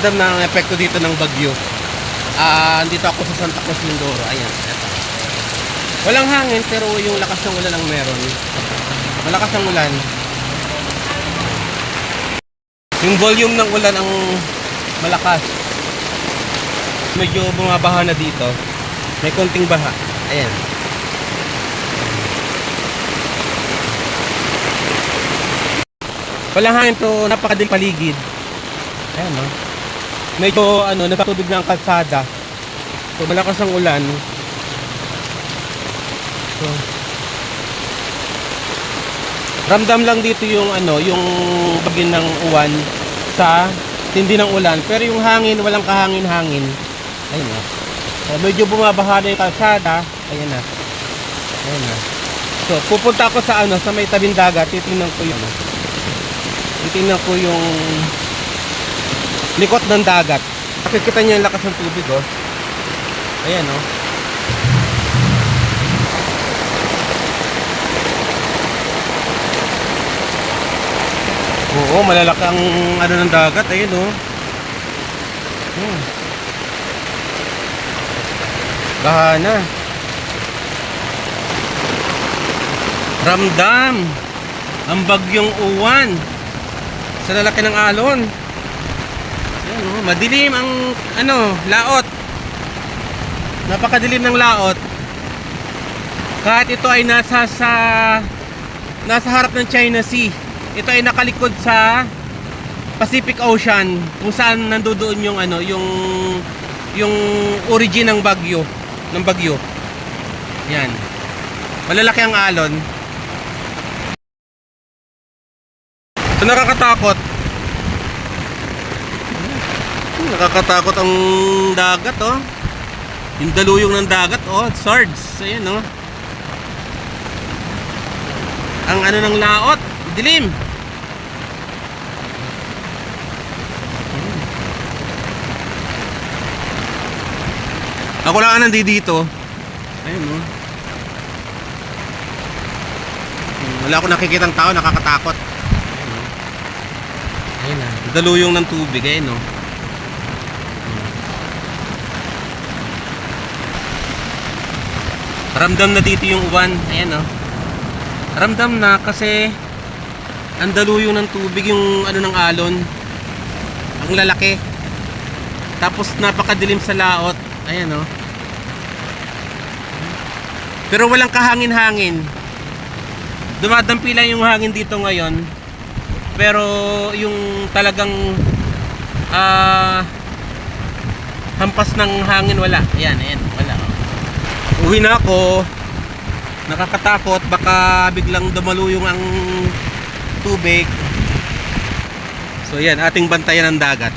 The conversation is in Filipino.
ramdam na ang epekto dito ng bagyo. Dito ako sa Santa Cruz, Mindoro. Ayan, eto. Walang hangin pero yung lakas ng ulan ang meron. Malakas ang ulan. Yung volume ng ulan ang malakas. Medyo bumabaha na dito. May konting baha. Ayan. Walang hangin to, napakadiling paligid. Ayan, no? Medyo nagkatubig na ang kalsada. So malakas ang ulan. So ramdam lang dito yung yung bagin ng uwan sa tindi ng ulan, pero yung hangin walang kahangin-hangin. Ayun na. So medyo bumabaha na yung kalsada. Ayan na. Ayan na. So pupunta ako sa sa may tabing dagat, titingnan ko yung likod ng dagat. Makikita niyo yung lakas ng tubig, oh. Ayan, oh. Oo, malalaki ang ng dagat, ayun, oh. Bahana. Ramdam ang bagyong uwan sa lalaki ng alon. Ayan, oh. Madilim ang laot. Napakadilim ng laot. Kahit ito ay nasa harap ng China Sea. Ito ay nakalikod sa Pacific Ocean, kung saan nandoon yung origin ng bagyo, Yan. Malalaki ang alon. Ito nakakatakot. Nakakatakot ang dagat, oh. Yung daluyong ng dagat, oh, swords. Ayan, oh. Ang ng laot, dilim. Ako lang ang nandito. Ayun, oh. Wala akong nakikitang tao, nakakatakot. Ayun, oh. Ayun, daluyong ng tubig, ayun, oh. Ramdam na dito yung uwan. Ayan, oh. Ramdam na kasi ang daluyong ng tubig, yung ng alon. Ang lalaki. Tapos napakadilim sa laot. Ayan, oh. Pero walang kahangin-hangin. Dumadampi lang yung hangin dito ngayon. Pero yung talagang hampas ng hangin wala. Ayan, ayan, wala. Uwi na ako. Nakakatakot, baka biglang dumaluyong ang tubig. So yan, ating bantayan ang dagat.